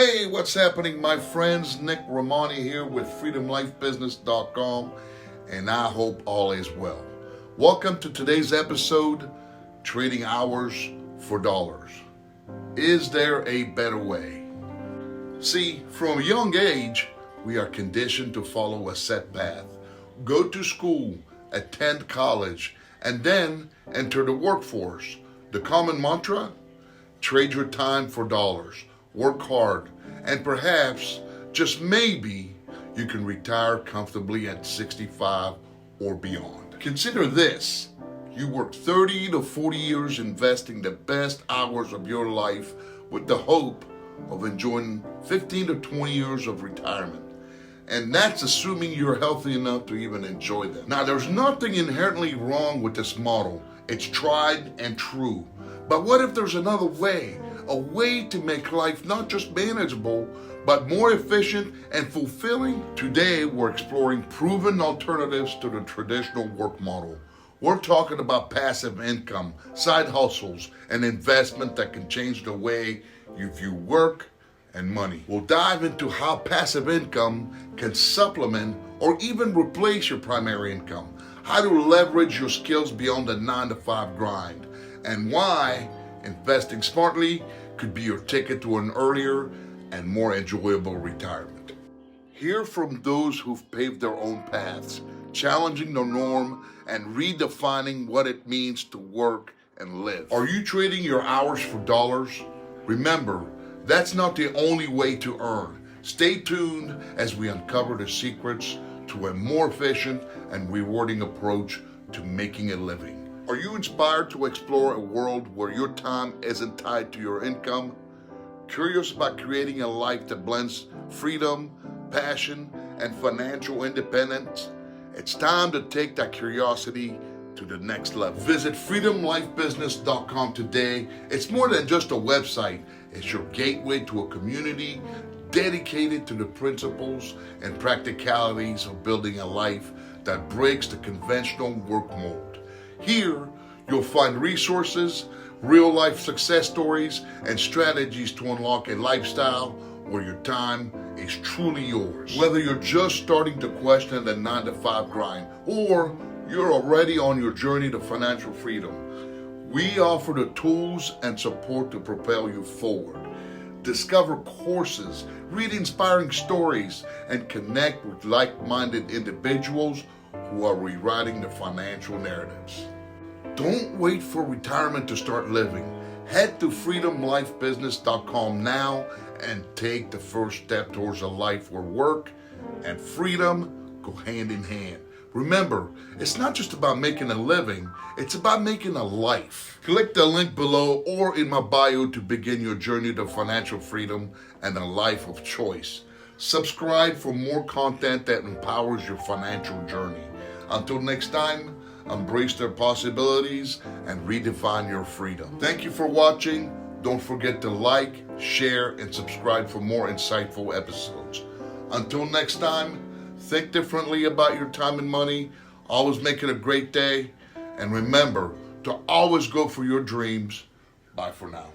Hey, what's happening, my friends? Nick Rehmani here with freedomlifebusiness.com, and I hope all is well. Welcome to today's episode, Trading Hours for Dollars. Is there a better way? See, from a young age, we are conditioned to follow a set path. Go to school, attend college, and then enter the workforce. The common mantra? Trade your time for dollars. Work hard, and perhaps, just maybe, you can retire comfortably at 65 or beyond. Consider this. You work 30 to 40 years investing the best hours of your life with the hope of enjoying 15 to 20 years of retirement. And that's assuming you're healthy enough to even enjoy them. Now, there's nothing inherently wrong with this model. It's tried and true. But what if there's another way? A way to make life not just manageable, but more efficient and fulfilling? Today, we're exploring proven alternatives to the traditional work model. We're talking about passive income, side hustles, and investment that can change the way you view work and money. We'll dive into how passive income can supplement or even replace your primary income, how to leverage your skills beyond the 9-to-5 grind, and why investing smartly could be your ticket to an earlier and more enjoyable retirement. Hear from those who've paved their own paths, challenging the norm and redefining what it means to work and live. Are you trading your hours for dollars? Remember, that's not the only way to earn. Stay tuned as we uncover the secrets to a more efficient and rewarding approach to making a living. Are you inspired to explore a world where your time isn't tied to your income? Curious about creating a life that blends freedom, passion, and financial independence? It's time to take that curiosity to the next level. Visit freedomlifebusiness.com today. It's more than just a website. It's your gateway to a community dedicated to the principles and practicalities of building a life that breaks the conventional work mold. Here, you'll find resources, real-life success stories, and strategies to unlock a lifestyle where your time is truly yours. Whether you're just starting to question the 9-to-5 grind or you're already on your journey to financial freedom, we offer the tools and support to propel you forward. Discover courses, read inspiring stories, and connect with like-minded individuals who are rewriting the financial narratives. Don't wait for retirement to start living. Head to freedomlifebusiness.com now and take the first step towards a life where work and freedom go hand in hand. Remember, it's not just about making a living, it's about making a life. Click the link below or in my bio to begin your journey to financial freedom and a life of choice. Subscribe for more content that empowers your financial journey. Until next time, embrace their possibilities and redefine your freedom. Thank you for watching. Don't forget to like, share, and subscribe for more insightful episodes. Until next time, think differently about your time and money. Always make it a great day. And remember to always go for your dreams. Bye for now.